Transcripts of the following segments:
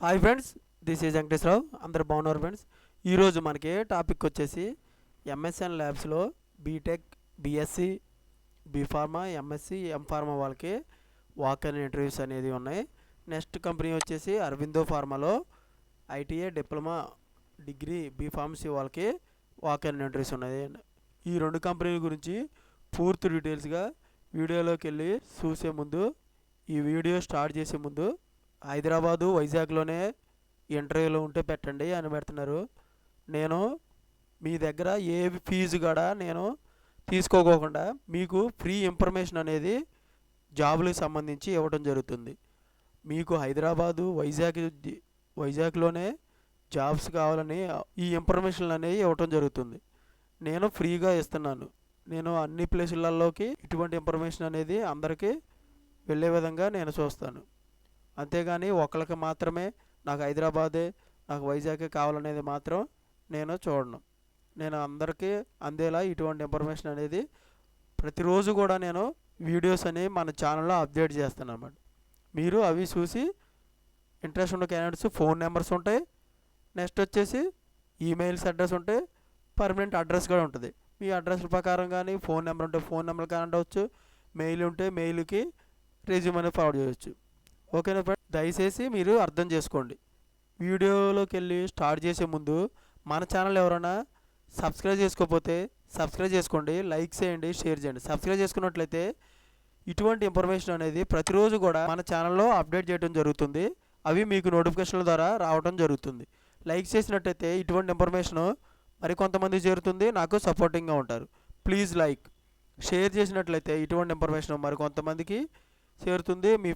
Hi friends, this is Venkateswara Rao. అందరు బాగున్నారు friends. ఈరోజు మనకి టాపిక్ వచ్చేసి ఎంఎస్ఎన్ ల్యాబ్స్లో BTech, BSc, BPharma, MSc, MPharma వాళ్ళకి వాక్ ఇన్ ఇంటర్వ్యూస్ అనేది ఉన్నాయి. నెక్స్ట్ కంపెనీ వచ్చేసి అరవిందో ఫార్మాలో ఐటీఐ, డిప్లొమా, డిగ్రీ, బీఫార్మసీ వాళ్ళకి వాక్ ఇన్ ఇంటర్వ్యూస్ ఉన్నాయి. ఈ రెండు కంపెనీల గురించి పూర్తి డీటెయిల్స్గా వీడియోలోకి వెళ్ళి చూసే ముందు, ఈ వీడియో స్టార్ట్ చేసే ముందు హైదరాబాదు, వైజాగ్లోనే ఇంటర్వ్యూలు ఉంటే పెట్టండి అని పెడుతున్నారు. నేను మీ దగ్గర ఏ ఫీజు కూడా నేను తీసుకోకుండా మీకు ఫ్రీ ఇన్ఫర్మేషన్ అనేది జాబులకు సంబంధించి ఇవ్వడం జరుగుతుంది. మీకు హైదరాబాదు, వైజాగ్లోనే జాబ్స్ కావాలని ఈ ఇన్ఫర్మేషన్ అనేవి ఇవ్వటం జరుగుతుంది. నేను ఫ్రీగా ఇస్తున్నాను. నేను అన్ని ప్లేసులలోకి ఇటువంటి ఇన్ఫర్మేషన్ అనేది అందరికీ వెళ్ళే విధంగా నేను చూస్తాను. అంతేగాని ఒకరికి మాత్రమే నాకు హైదరాబాదే, నాకు వైజాగే కావాలనేది మాత్రం నేను చూడను. నేను అందరికీ అందేలా ఇటువంటి ఇన్ఫర్మేషన్ అనేది ప్రతిరోజు కూడా నేను వీడియోస్ అనేవి మన ఛానల్లో అప్డేట్ చేస్తాను అన్నమాట. మీరు అవి చూసి ఇంట్రెస్ట్ ఉన్న క్యాండిడేట్స్ ఫోన్ నెంబర్స్ ఉంటాయి, నెక్స్ట్ వచ్చేసి ఈమెయిల్స్ అడ్రస్ ఉంటాయి, పర్మనెంట్ అడ్రస్ కూడా ఉంటుంది. మీ అడ్రస్ ప్రకారం కానీ ఫోన్ నెంబర్ ఉంటే ఫోన్ నెంబర్ కానీ ఉండవచ్చు, మెయిల్ ఉంటే మెయిల్కి రెజ్యూమ్ అనేది ఫార్వర్డ్ చేయవచ్చు. ఓకేనా ఫ్రెండ్, దయచేసి మీరు అర్థం చేసుకోండి. వీడియోలోకి వెళ్ళి స్టార్ట్ చేసే ముందు మన ఛానల్ ఎవరైనా సబ్స్క్రైబ్ చేసుకోకపోతే సబ్స్క్రైబ్ చేసుకోండి, లైక్ చేయండి, షేర్ చేయండి. సబ్స్క్రైబ్ చేసుకున్నట్లయితే ఇటువంటి ఇన్ఫర్మేషన్ అనేది ప్రతిరోజు కూడా మన ఛానల్లో అప్డేట్ చేయడం జరుగుతుంది. అవి మీకు నోటిఫికేషన్ల ద్వారా రావడం జరుగుతుంది. లైక్ చేసినట్టయితే ఇటువంటి ఇన్ఫర్మేషన్ మరికొంతమంది చేరుతుంది, నాకు సపోర్టింగ్గా ఉంటారు. Please like. షేర్ చేసినట్లయితే ఇటువంటి ఇన్ఫర్మేషన్ మరికొంతమందికి చేరుతుంది. మీ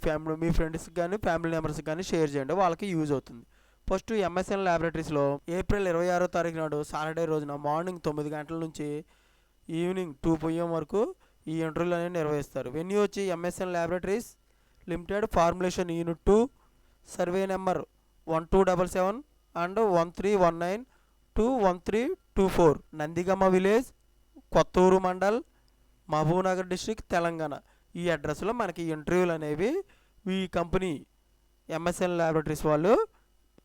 ఫ్రెండ్స్కి కానీ ఫ్యామిలీ మెంబర్స్కి కానీ షేర్ చేయండి, వాళ్ళకి యూజ్ అవుతుంది. ఫస్ట్ ఎంఎస్ఎన్ ల్యాబొరేటరీస్లో ఏప్రిల్ 26వ తారీఖు నాడు సాటర్డే రోజున మార్నింగ్ 9 గంటల నుంచి ఈవినింగ్ 2 PM వరకు ఈ ఇంటర్వ్యూలు అనేవి నిర్వహిస్తారు. వెన్యూ వచ్చి MSN laboratories limited, formulation unit 2, survey number 1277 and 1319 to 1324, Nandigama village, Kothur mandal, Mahabubnagar district, Telangana. ఈ అడ్రస్లో మనకి ఇంటర్వ్యూలు అనేవి ఈ కంపెనీ ఎంఎస్ఎన్ ల్యాబొరేటరీస్ వాళ్ళు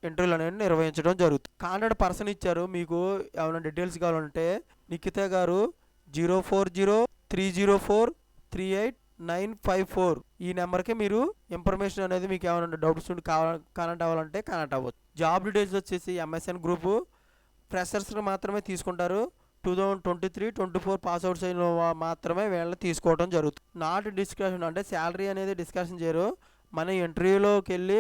ఇంటర్వ్యూలు అనేవి నిర్వహించడం జరుగుతుంది. కాంటాక్ట్ పర్సన్ ఇచ్చారు. మీకు ఏమైనా డీటెయిల్స్ కావాలంటే నిఖిత గారు 0403043894 ఈ నెంబర్కి మీరు ఇన్ఫర్మేషన్ అనేది మీకు ఏమైనా డౌట్స్ ఉండి కనెక్ట్ అవ్వాలంటే కనెక్ట్ అవ్వచ్చు. జాబ్ డీటెయిల్స్ వచ్చేసి ఎంఎస్ఎన్ గ్రూపు ఫ్రెషర్స్ని మాత్రమే తీసుకుంటారు. 2023-24 పాస్అవుట్స్ అయిన మాత్రమే వీళ్ళని తీసుకోవడం జరుగుతుంది. నాట్ డిస్కషన్ అంటే శాలరీ అనేది డిస్కషన్ చేయరు. మన ఇంటర్వ్యూలోకి వెళ్ళి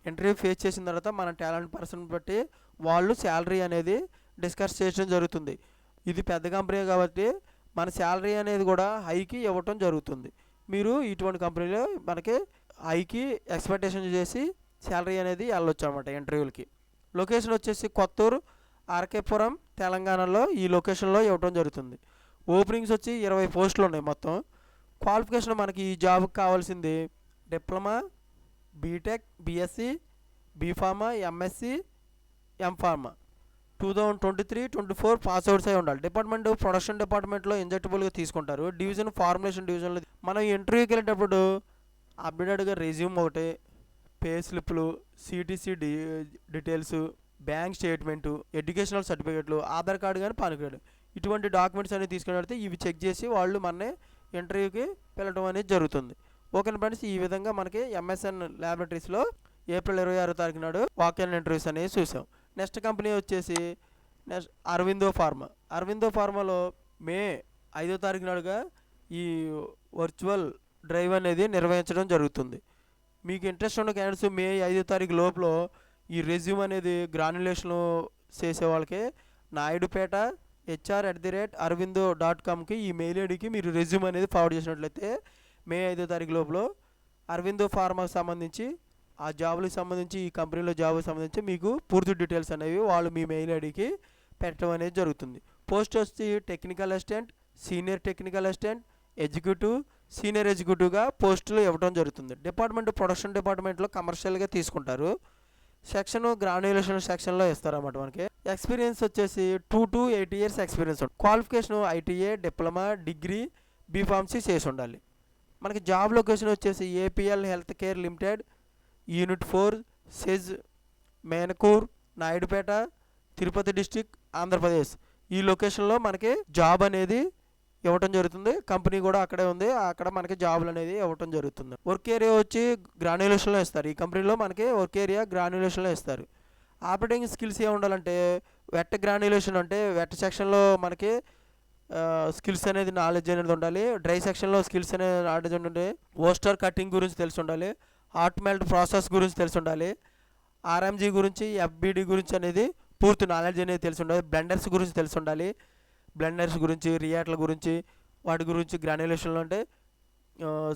ఇంటర్వ్యూ ఫేస్ చేసిన తర్వాత మన టాలెంట్ పర్సన్ బట్టి వాళ్ళు శాలరీ అనేది డిస్కస్ చేయడం జరుగుతుంది. ఇది పెద్ద కంపెనీ కాబట్టి మన శాలరీ అనేది కూడా హైకి ఇవ్వటం జరుగుతుంది. మీరు ఇటువంటి కంపెనీలో మనకి హైకి ఎక్స్పెక్టేషన్ చేసి శాలరీ అనేది వెళ్ళొచ్చు అనమాట ఇంటర్వ్యూలకి. లొకేషన్ వచ్చేసి కొత్తూరు, ఆర్కేపురం, తెలంగాణలో ఈ లొకేషన్లో ఇవ్వడం జరుగుతుంది. ఓపెనింగ్స్ వచ్చి 20 పోస్టులు ఉన్నాయి మొత్తం. క్వాలిఫికేషన్ మనకి ఈ జాబ్కి కావాల్సింది diploma, BTech, BSc, BPharma, MSc, MPharma 2023-24 pass outs అయి ఉండాలి. డిపార్ట్మెంట్ ప్రొడక్షన్ డిపార్ట్మెంట్లో ఇంజెక్టబుల్గా తీసుకుంటారు. డివిజన్ ఫార్ములేషన్ డివిజన్లో మనం ఇంటర్వ్యూకి వెళ్ళేటప్పుడు అప్డేటెడ్గా రెజ్యూమ్ ఒకటి, పే స్లిప్లు, CTC details, bank statement, educational సర్టిఫికేట్లు, ఆధార్ కార్డు కానీ పాన్ కార్డు, ఇటువంటి డాక్యుమెంట్స్ అనేవి తీసుకుని వెళ్తే ఇవి చెక్ చేసి వాళ్ళు మన ఇంటర్వ్యూకి వెళ్ళడం అనేది జరుగుతుంది. ఓకే ఫ్రెండ్స్, ఈ విధంగా మనకి ఎంఎస్ఎన్ ల్యాబొరేటరీస్లో ఏప్రిల్ 26వ తారీఖు నాడు వాక్ ఇన్ ఇంటర్వ్యూస్ అనేవి చూసాం. నెక్స్ట్ కంపెనీ వచ్చేసి అరవిందో ఫార్మా. అరవిందో ఫార్మాలో మే 5వ తారీఖు నాడుగా ఈ వర్చువల్ డ్రైవ్ అనేది నిర్వహించడం జరుగుతుంది. మీకు ఇంట్రెస్ట్ ఉన్న క్యాండిడేట్స్ మే 5వ తారీఖు లోపల ఈ రెజ్యూమ్ అనేది గ్రాన్యులేషన్ చేసే వాళ్ళకి నాయుడుపేట hr@arvindo.comకి ఈ మెయిల్ ఐడికి మీరు రెజ్యూమ్ అనేది ఫార్వర్డ్ చేసినట్లయితే మే 5వ తారీఖు లోపల అరవిందో ఫార్మాకి సంబంధించి ఆ జాబులకు సంబంధించి ఈ కంపెనీలో జాబులకు సంబంధించి మీకు పూర్తి డీటెయిల్స్ అనేవి వాళ్ళు మీ మెయిల్ ఐడికి పెట్టడం అనేది జరుగుతుంది. పోస్ట్ వచ్చి technical assistant, senior technical assistant, executive, senior ఎగ్జిక్యూటివ్గా పోస్టులు ఇవ్వడం జరుగుతుంది. డిపార్ట్మెంట్ ప్రొడక్షన్ డిపార్ట్మెంట్లో కమర్షియల్గా తీసుకుంటారు. సెక్షన్ గ్రాన్యులేషన్ సెక్షన్లో ఇస్తారన్నమాట. మనకి ఎక్స్పీరియన్స్ వచ్చేసి 2 to 8 years ఎక్స్పీరియన్స్ ఉంటుంది. Qualification ITI, diploma, degree, BPharmacy చేసి ఉండాలి. మనకి జాబ్ లొకేషన్ వచ్చేసి APL health care limited, unit 4, SEZ Menakur, Naidupeta, Tirupati district, Andhra Pradesh. ఈ లొకేషన్లో మనకి జాబ్ అనేది ఇవ్వటం జరుగుతుంది. కంపెనీ కూడా అక్కడే ఉంది. అక్కడ మనకి జాబులు అనేది ఇవ్వటం జరుగుతుంది. వర్క్ ఏరియా వచ్చి గ్రాన్యులేషన్లో ఇస్తారు. ఈ కంపెనీలో మనకి వర్క్ ఏరియా గ్రాన్యులేషన్లో ఇస్తారు. ఆపరేటింగ్ స్కిల్స్ ఏమి ఉండాలంటే వెట్ గ్రాన్యులేషన్ అంటే వెట్ సెక్షన్లో మనకి స్కిల్స్ అనేది నాలెడ్జ్ అనేది ఉండాలి. డ్రై సెక్షన్లో స్కిల్స్ అనేది నాలెడ్జ్ ఉండాలి. ఓస్టర్ కటింగ్ గురించి తెలిసి ఉండాలి. హాట్ మెల్ట్ ప్రాసెస్ గురించి తెలిసి ఉండాలి. ఆర్ఎంజీ గురించి, ఎఫ్బిడి గురించి అనేది పూర్తి నాలెడ్జ్ అనేది తెలిసి ఉండాలి. బ్లెండర్స్ గురించి తెలిసి ఉండాలి. బ్లెండర్స్ గురించి, రియాక్టర్ల గురించి, వాటి గురించి గ్రాన్యులేషన్లో అంటే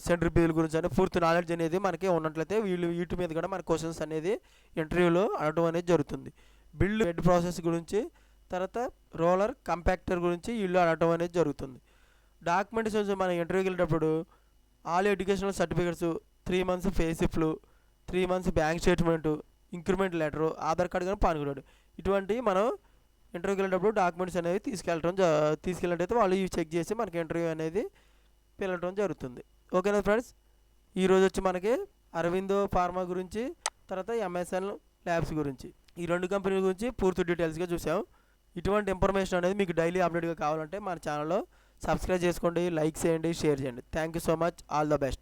సెంట్రిఫ్యూగల్ గురించి అని పూర్తి నాలెడ్జ్ అనేది మనకి ఉన్నట్లయితే వీటి మీద కూడా మన క్వశ్చన్స్ అనేది ఇంటర్వ్యూలో అడగడం అనేది జరుగుతుంది. బిల్డ్ హెడ్ ప్రాసెస్ గురించి, తర్వాత రోలర్ కంపాక్టర్ గురించి వీళ్ళు అడగడం అనేది జరుగుతుంది. డాక్యుమెంట్స్ మన ఇంటర్వ్యూకి వెళ్ళేటప్పుడు all educational certificates, 3 months ఫేసిఫ్లు, 3 months bank statement, increment letter, Aadhaar card కానీ పాన్ కార్డు, ఇటువంటివి మనం ఇంటర్వ్యూకి వెళ్ళేటప్పుడు డాక్యుమెంట్స్ అనేవి తీసుకెళ్ళినట్టయితే వాళ్ళు ఇవి చెక్ చేసి మనకి ఇంటర్వ్యూ అనేది పిలవడం జరుగుతుంది. ఓకేనా ఫ్రెండ్స్, ఈరోజు వచ్చి మనకి అరవిందో ఫార్మా గురించి, తర్వాత ఎంఎస్ఎన్ ల్యాబ్స్ గురించి, ఈ 2 కంపెనీల గురించి పూర్తి డీటెయిల్స్గా చూసాం. ఇటువంటి ఇన్ఫర్మేషన్ అనేది మీకు డైలీ అప్డేట్గా కావాలంటే మన ఛానల్లో సబ్స్క్రైబ్ చేసుకోండి, లైక్ చేయండి, షేర్ చేయండి. Thank you so much. All the best.